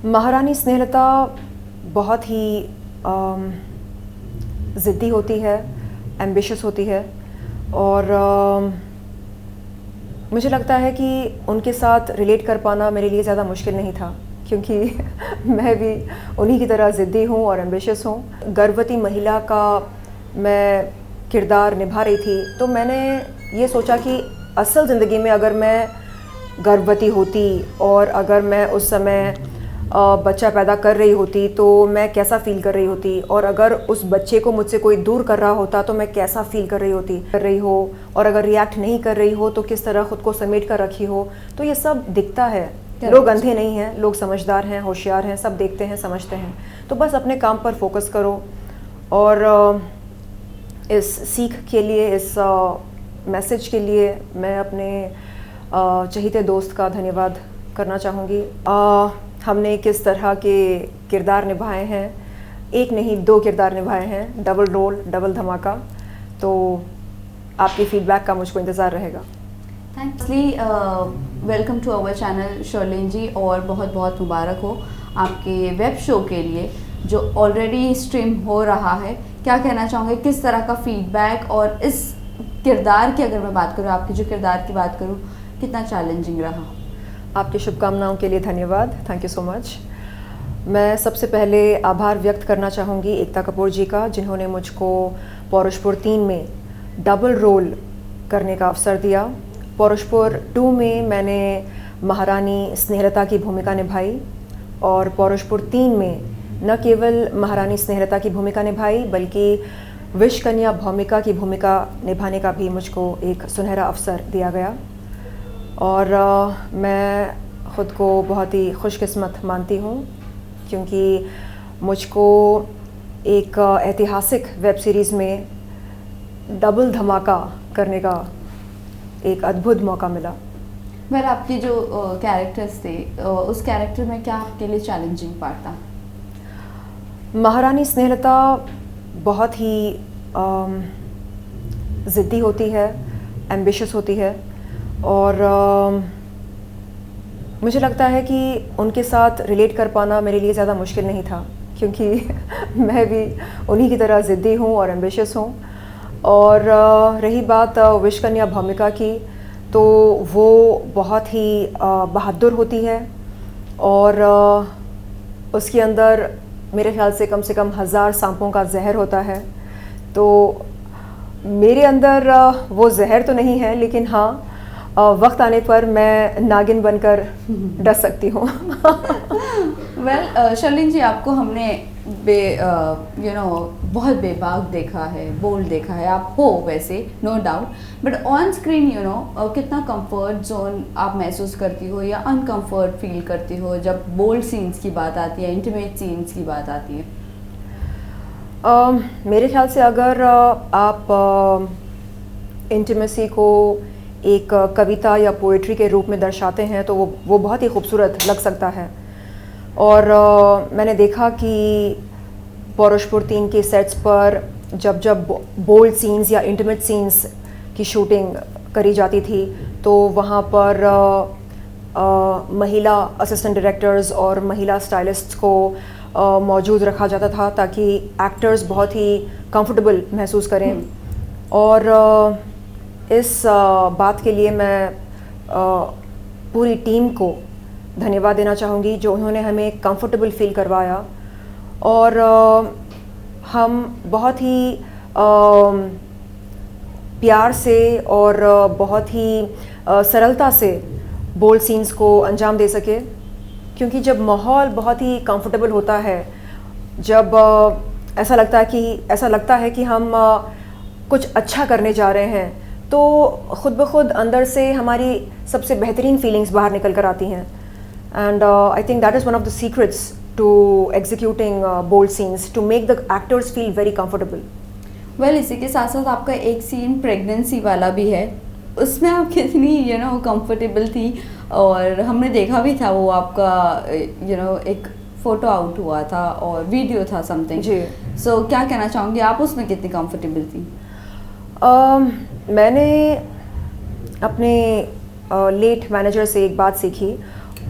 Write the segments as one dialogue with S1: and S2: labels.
S1: महारानी स्नेहलता बहुत ही ज़िद्दी होती है, एम्बिशियस होती है और मुझे लगता है कि उनके साथ रिलेट कर पाना मेरे लिए ज़्यादा मुश्किल नहीं था, क्योंकि मैं भी उन्हीं की तरह ज़िद्दी हूँ और एम्बिशियस हूँ। गर्भवती महिला का मैं किरदार निभा रही थी, तो मैंने ये सोचा कि असल ज़िंदगी में अगर मैं गर्भवती होती और अगर मैं उस समय बच्चा पैदा कर रही होती तो मैं कैसा फ़ील कर रही होती, और अगर उस बच्चे को मुझसे कोई दूर कर रहा होता तो मैं कैसा फ़ील कर रही हो, और अगर रिएक्ट नहीं कर रही हो तो किस तरह ख़ुद को समेट कर रखी हो। तो ये सब दिखता है। लोग अंधे नहीं हैं, लोग समझदार हैं, होशियार हैं, सब देखते हैं, समझते हैं। तो बस अपने काम पर फोकस करो। और इस सीख के लिए, इस मैसेज के लिए मैं अपने चहीते दोस्त का धन्यवाद करना चाहूँगी। हमने किस तरह के किरदार निभाए हैं, एक नहीं 2 किरदार निभाए हैं, डबल रोल, डबल धमाका। तो आपकी फीडबैक का मुझको इंतज़ार रहेगा।
S2: थैंक्सली welcome to our channel Sherlyn ji, और बहुत बहुत मुबारक हो आपके वेब शो के लिए जो ऑलरेडी स्ट्रीम हो रहा है। क्या कहना चाहोगे, किस तरह का फीडबैक, और इस किरदार की अगर मैं बात करूँ, आपके जो किरदार की बात करूँ, कितना चैलेंजिंग रहा?
S1: आपकी शुभकामनाओं के लिए धन्यवाद, थैंक यू सो मच। मैं सबसे पहले आभार व्यक्त करना चाहूँगी एकता कपूर जी का, जिन्होंने मुझको पौरुषपुर 3 में डबल रोल करने का अवसर दिया। पौरुषपुर 2 में मैंने महारानी स्नेहलता की भूमिका निभाई, और पौरुषपुर 3 में न केवल महारानी स्नेहलता की भूमिका निभाई बल्कि विषकन्या भौमिका की भूमिका निभाने का भी मुझको एक सुनहरा अवसर दिया गया। और मैं ख़ुद को बहुत ही खुशकिस्मत मानती हूँ, क्योंकि मुझको एक ऐतिहासिक वेब सीरीज़ में डबल धमाका करने का एक अद्भुत मौका मिला।
S2: वेल, आपके जो कैरेक्टर्स थे, उस कैरेक्टर में क्या आपके लिए चैलेंजिंग पार्ट था?
S1: महारानी स्नेहलता बहुत ही ज़िद्दी होती है, एम्बिशियस होती है, और मुझे लगता है कि उनके साथ रिलेट कर पाना मेरे लिए ज़्यादा मुश्किल नहीं था, क्योंकि मैं भी उन्हीं की तरह ज़िद्दी हूँ और एम्बिशियस हूँ। और रही बात विषकन्या भौमिका की, तो वो बहुत ही बहादुर होती है, और उसके अंदर मेरे ख्याल से कम 1000 सांपों का जहर होता है। तो मेरे अंदर वो जहर तो नहीं है, लेकिन हाँ, वक्त आने पर मैं नागिन बनकर डस सकती हूँ।
S2: वेल, शर्लिन जी, आपको हमने बहुत बेबाक देखा है, बोल्ड देखा है। आप हो वैसे, no doubt, but on screen कितना कंफर्ट जोन आप महसूस करती हो या अनकंफर्ट फील करती हो जब बोल्ड सीन्स की बात आती है, इंटीमेट सीन्स की बात आती है?
S1: मेरे ख्याल से अगर आप इंटीमेसी को एक कविता या पोइट्री के रूप में दर्शाते हैं तो वो बहुत ही खूबसूरत लग सकता है। और मैंने देखा कि पौरुषपुर 3 के सेट्स पर जब बोल्ड सीन्स या इंटीमेट सीन्स की शूटिंग करी जाती थी, तो वहाँ पर महिला असिस्टेंट डायरेक्टर्स और महिला स्टाइलिस्ट्स को मौजूद रखा जाता था, ताकि एक्टर्स बहुत ही कंफर्टेबल महसूस करें। और इस बात के लिए मैं पूरी टीम को धन्यवाद देना चाहूँगी, जो उन्होंने हमें कंफर्टेबल फील करवाया। और हम बहुत ही प्यार से और बहुत ही सरलता से बोल्ड सीन्स को अंजाम दे सके, क्योंकि जब माहौल बहुत ही कंफर्टेबल होता है, जब ऐसा लगता है कि हम कुछ अच्छा करने जा रहे हैं, तो ख़ुद ब खुद अंदर से हमारी सबसे बेहतरीन फीलिंग्स बाहर निकल कर आती हैं। And I think that is one of the secrets to executing bold scenes, to make the actors feel very comfortable.
S2: Well, इसी के साथ साथ आपका एक सीन प्रेगनेंसी वाला भी है, उसमें आप कितनी कंफर्टेबल थी? और हमने देखा भी था वो आपका एक फ़ोटो आउट हुआ था और वीडियो था समथिंग जी। सो क्या कहना चाहूँगी, आप उसमें कितनी कंफर्टेबल थी?
S1: मैंने अपने लेट मैनेजर से एक बात सीखी।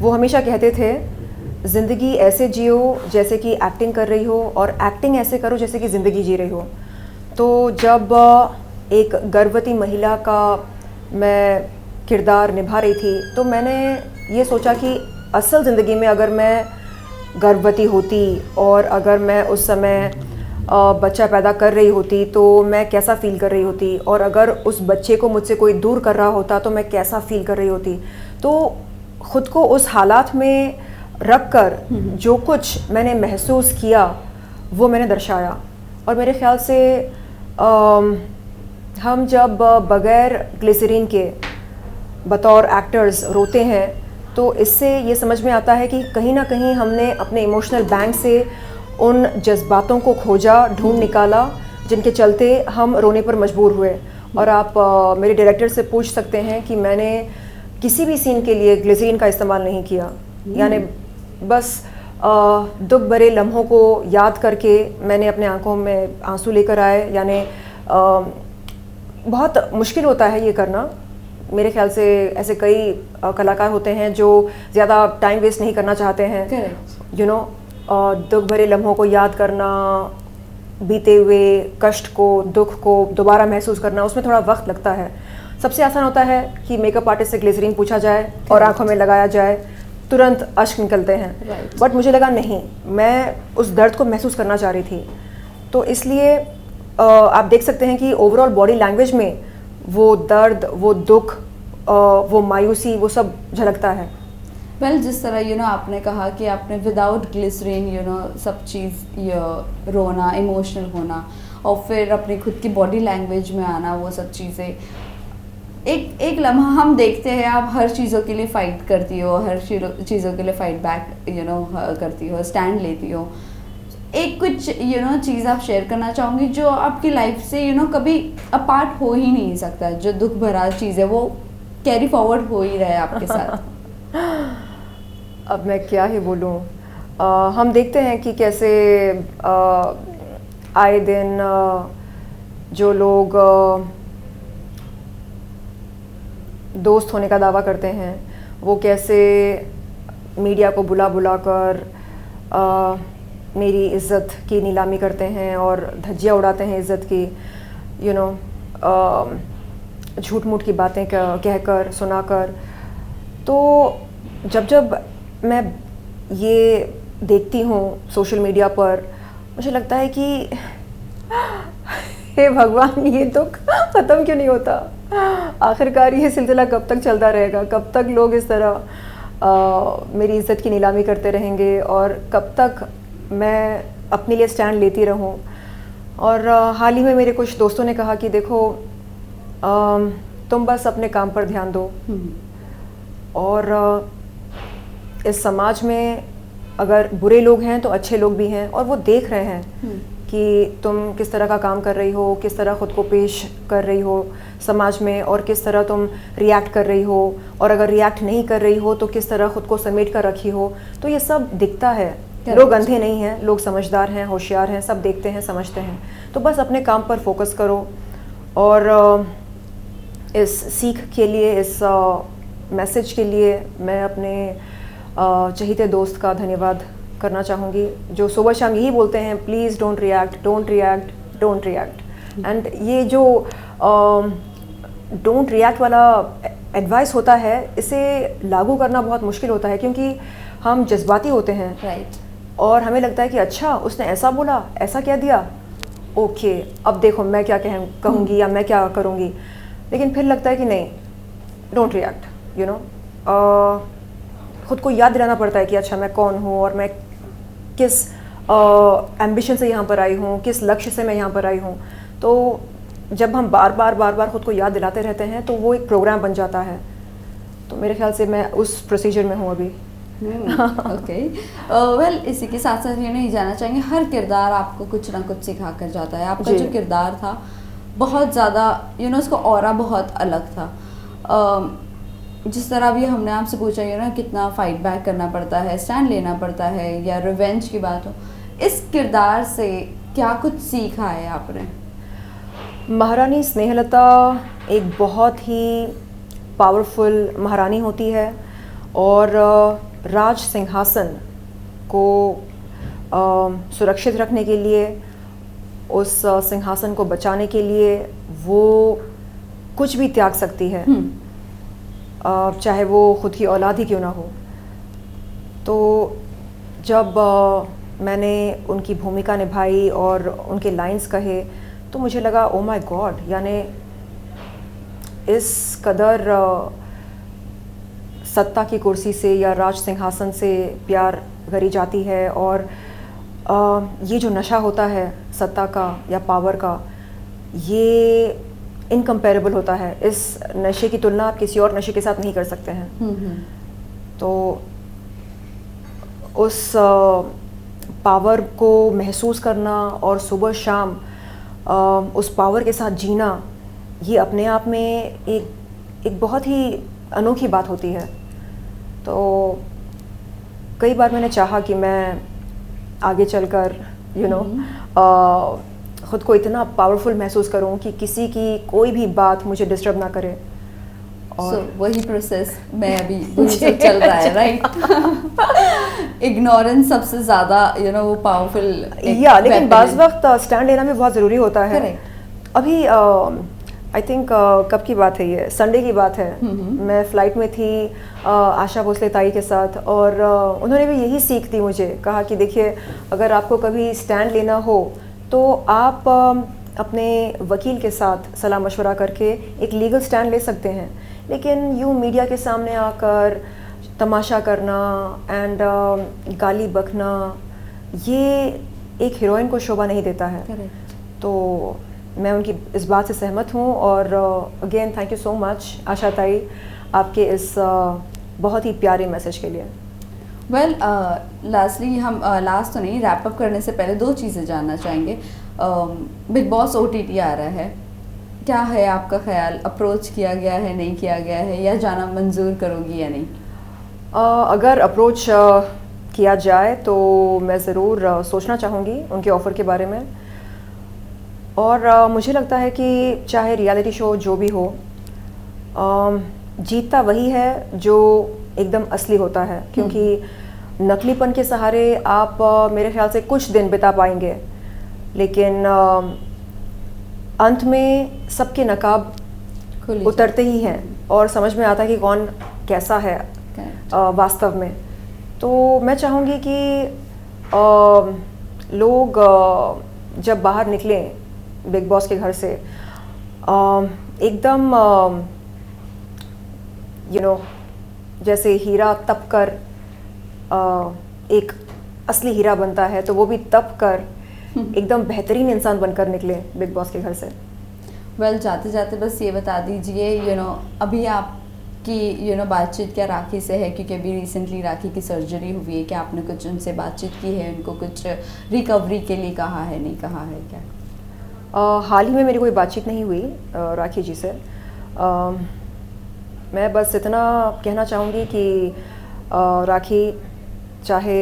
S1: वो हमेशा कहते थे ज़िंदगी ऐसे जियो जैसे कि एक्टिंग कर रही हो, और एक्टिंग ऐसे करो जैसे कि ज़िंदगी जी रही हो। तो जब एक गर्भवती महिला का मैं किरदार निभा रही थी, तो मैंने ये सोचा कि असल ज़िंदगी में अगर मैं गर्भवती होती और अगर मैं उस समय बच्चा पैदा कर रही होती तो मैं कैसा फ़ील कर रही होती, और अगर उस बच्चे को मुझसे कोई दूर कर रहा होता तो मैं कैसा फ़ील कर रही होती। तो ख़ुद को उस हालात में रख कर जो कुछ मैंने महसूस किया वो मैंने दर्शाया। और मेरे ख़्याल से हम जब बग़ैर ग्लिसरीन के बतौर एक्टर्स रोते हैं तो इससे ये समझ में आता है कि कहीं ना कहीं हमने अपने इमोशनल बैंक से उन जज्बातों को खोजा, ढूंढ निकाला, जिनके चलते हम रोने पर मजबूर हुए। और आप मेरे डायरेक्टर से पूछ सकते हैं कि मैंने किसी भी सीन के लिए ग्लिसरीन का इस्तेमाल नहीं किया। यानी बस दुख भरे लम्हों को याद करके मैंने अपने आंखों में आंसू लेकर आए। यानी बहुत मुश्किल होता है ये करना। मेरे ख्याल से ऐसे कई कलाकार होते हैं जो ज़्यादा टाइम वेस्ट नहीं करना चाहते हैं, यू नो, दुख भरे लम्हों को याद करना, बीते हुए कष्ट को, दुख को दोबारा महसूस करना, उसमें थोड़ा वक्त लगता है। सबसे आसान होता है कि मेकअप आर्टिस्ट से ग्लिसरीन पूछा जाए और आंखों में लगाया जाए, तुरंत अश्क निकलते हैं। बट मुझे लगा नहीं, मैं उस दर्द को महसूस करना चाह रही थी। तो इसलिए आप देख सकते हैं कि ओवरऑल बॉडी लैंग्वेज में वो दर्द, वो दुख, वो मायूसी, वो सब झलकता है।
S2: वेल, जिस तरह आपने कहा कि आपने विदाउट ग्लिसरीन सब चीज़ रोना, इमोशनल होना, और फिर अपनी खुद की बॉडी लैंग्वेज में आना, वो सब चीज़ें एक लम्हा हम देखते हैं आप हर चीज़ों के लिए फ़ाइट करती हो, हर चीज़ों के लिए फ़ाइट बैक करती हो, स्टैंड लेती हो। एक कुछ चीज़ आप शेयर करना चाहूँगी जो आपकी लाइफ से कभी अपार्ट हो ही नहीं सकता, जो दुख भरा चीज़ है वो कैरी फॉरवर्ड हो ही रहा है आपके साथ।
S1: अब मैं क्या ही बोलूँ। हम देखते हैं कि कैसे आए दिन जो लोग दोस्त होने का दावा करते हैं वो कैसे मीडिया को बुला बुला कर मेरी इज़्ज़त की नीलामी करते हैं और धज्जियाँ उड़ाते हैं इज़्ज़त की, झूठ मूठ की बातें कहकर, सुनाकर। तो जब मैं ये देखती हूँ सोशल मीडिया पर, मुझे लगता है कि हे भगवान, ये दुख ख़त्म क्यों नहीं होता? आखिरकार ये सिलसिला कब तक चलता रहेगा? कब तक लोग इस तरह मेरी इज़्ज़त की नीलामी करते रहेंगे, और कब तक मैं अपने लिए स्टैंड लेती रहूं? और हाल ही में मेरे कुछ दोस्तों ने कहा कि देखो, तुम बस अपने काम पर ध्यान दो, और इस समाज में अगर बुरे लोग हैं तो अच्छे लोग भी हैं, और वो देख रहे हैं कि तुम किस तरह का काम कर रही हो, किस तरह ख़ुद को पेश कर रही हो समाज में, और किस तरह तुम रिएक्ट कर रही हो, और अगर रिएक्ट नहीं कर रही हो तो किस तरह ख़ुद को समेट कर रखी हो। तो ये सब दिखता है। लोग अंधे नहीं हैं, लोग समझदार हैं, होशियार हैं, सब देखते हैं, समझते हैं। तो बस अपने काम पर फोकस करो। और इस सीख के लिए, इस मैसेज के लिए मैं अपने चहीते दोस्त का धन्यवाद करना चाहूँगी, जो सुबह शाम यही बोलते हैं, please don't react, don't react, don't react. And ये जो डोंट रिएक्ट वाला एडवाइस होता है, इसे लागू करना बहुत मुश्किल होता है, क्योंकि हम जज्बाती होते हैं।
S2: राइट।
S1: और हमें लगता है कि अच्छा, उसने ऐसा बोला, ऐसा कह दिया, ओके, अब देखो मैं क्या कहूँगी या मैं क्या करूँगी। लेकिन फिर लगता है कि नहीं, डोंट रिएक्ट, ख़ुद को याद दिलाना पड़ता है कि अच्छा, मैं कौन हूँ और मैं किस एम्बिशन से यहाँ पर आई हूँ, किस लक्ष्य से मैं यहाँ पर आई हूँ। तो जब हम बार बार ख़ुद को याद दिलाते रहते हैं तो वो एक प्रोग्राम बन जाता है। तो मेरे ख्याल से मैं उस प्रोसीजर में हूँ अभी।
S2: ओके, वेल, इसी के साथ साथ ये नहीं जाना चाहेंगे, हर किरदार आपको कुछ ना कुछ सिखा कर जाता है। आपका जो किरदार था बहुत ज़्यादा उसका ऑरा बहुत अलग था। जिस तरह भी हमने आपसे पूछा कितना फाइट बैक करना पड़ता है, स्टैंड लेना पड़ता है, या रिवेंज की बात हो, इस किरदार से क्या कुछ सीखा है आपने?
S1: महारानी स्नेहलता एक बहुत ही पावरफुल महारानी होती है, और राज सिंहासन को सुरक्षित रखने के लिए, उस सिंहासन को बचाने के लिए वो कुछ भी त्याग सकती है, चाहे वो खुद की औलाद ही क्यों ना हो। तो जब मैंने उनकी भूमिका निभाई और उनके लाइंस कहे तो मुझे लगा ओ माय गॉड, यानी इस कदर सत्ता की कुर्सी से या राज सिंहासन से प्यार करी जाती है, और ये जो नशा होता है सत्ता का या पावर का, ये इनकम्पेरेबल होता है। इस नशे की तुलना आप किसी और नशे के साथ नहीं कर सकते हैं। तो उस पावर को महसूस करना और सुबह शाम उस पावर के साथ जीना, ये अपने आप में एक बहुत ही अनोखी बात होती है। तो कई बार मैंने चाहा कि मैं आगे चलकर ख़ुद को इतना पावरफुल महसूस करूं कि किसी की कोई भी बात मुझे डिस्टर्ब ना करे।
S2: और वही प्रोसेस मैं अभी वही सब चल रहा है, राइट? इग्नोरेंस सबसे ज़्यादा वो पावरफुल
S1: लेकिन बाज़ वक्त स्टैंड लेना भी बहुत ज़रूरी होता है। अभी आई थिंक कब की बात है, ये संडे की बात है। मैं फ़्लाइट में थी आशा भोसले ताई के साथ, और उन्होंने भी यही सीख दी मुझे। कहा कि देखिए, अगर आपको कभी स्टैंड लेना हो तो आप अपने वकील के साथ सलाह मशवरा करके एक लीगल स्टैंड ले सकते हैं, लेकिन यूँ मीडिया के सामने आकर तमाशा करना एंड गाली बकना, ये एक हीरोइन को शोभा नहीं देता है। तो मैं उनकी इस बात से सहमत हूँ। और again thank you so much Asha Tai, आपके इस बहुत ही प्यारे मैसेज के लिए।
S2: वेल लास्टली हम लास्ट तो नहीं, रैप अप करने से पहले दो चीज़ें जानना चाहेंगे। बिग बॉस OTT आ रहा है, क्या है आपका ख्याल? अप्रोच किया गया है, नहीं किया गया है, या जाना मंजूर करोगी या नहीं?
S1: अगर अप्रोच किया जाए तो मैं ज़रूर सोचना चाहूँगी उनके ऑफ़र के बारे में। और मुझे लगता है कि चाहे रियलिटी शो जो भी हो, जीतता वही है जो एकदम असली होता है, क्योंकि नकलीपन के सहारे आप मेरे ख्याल से कुछ दिन बिता पाएंगे, लेकिन अंत में सबके नकाब उतरते ही हैं और समझ में आता है कि कौन कैसा है वास्तव में। तो मैं चाहूँगी कि लोग जब बाहर निकलें बिग बॉस के घर से, एकदम जैसे हीरा तप कर एक असली हीरा बनता है, तो वो भी तप कर एकदम बेहतरीन इंसान बनकर निकले बिग बॉस के घर से।
S2: वेल जाते जाते बस ये बता दीजिए, अभी आपकी बातचीत क्या राखी से है? क्योंकि अभी रिसेंटली राखी की सर्जरी हुई है, क्या आपने कुछ उनसे बातचीत की है? उनको कुछ रिकवरी के लिए कहा है, नहीं कहा है क्या?
S1: हाल ही में मेरी कोई बातचीत नहीं हुई राखी जी से। मैं बस इतना कहना चाहूँगी कि राखी, चाहे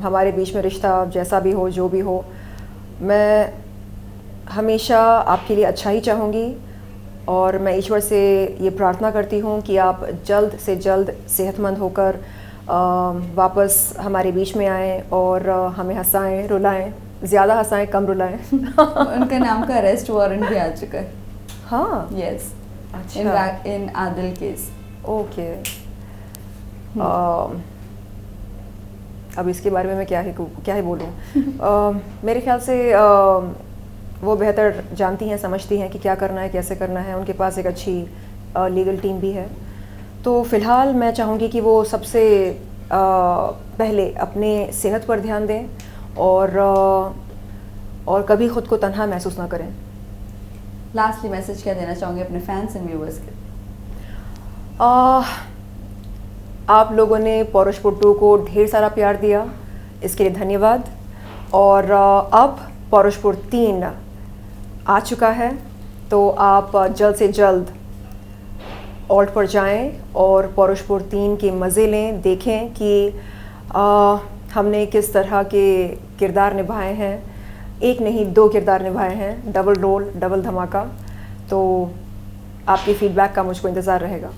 S1: हमारे बीच में रिश्ता जैसा भी हो, जो भी हो, मैं हमेशा आपके लिए अच्छा ही चाहूँगी। और मैं ईश्वर से ये प्रार्थना करती हूँ कि आप जल्द से जल्द सेहतमंद होकर वापस हमारे बीच में आएँ और हमें हंसाएं, रुलाएं, ज़्यादा हंसाएं, कम रुलाएं।
S2: उनके नाम का अरेस्ट वारंट भी आ चुका है।
S1: हाँ,
S2: यस,
S1: अच्छा,
S2: इन आदिल केस।
S1: ओके। अब इसके बारे में मैं क्या ही बोलूँ। मेरे ख्याल से वो बेहतर जानती हैं, समझती हैं कि क्या करना है, कैसे करना है। उनके पास एक अच्छी लीगल टीम भी है। तो फ़िलहाल मैं चाहूँगी कि वो सबसे पहले अपने सेहत पर ध्यान दें और कभी ख़ुद को तन्हा महसूस ना करें।
S2: लास्टली मैसेज क्या देना चाहूँगे अपने फैंस एंड व्यूअर्स के?
S1: आप लोगों ने पौरुष पुट्टू को ढेर सारा प्यार दिया, इसके लिए धन्यवाद। और अब पौरुषपुर 3 आ चुका है, तो आप जल्द से जल्द ऑल्ट पर जाएं और पौरुषपुर 3 के मज़े लें, देखें कि हमने किस तरह के किरदार निभाए हैं। एक नहीं, 2 किरदार निभाए हैं, डबल रोल, डबल धमाका। तो आपकी फ़ीडबैक का मुझको इंतज़ार रहेगा।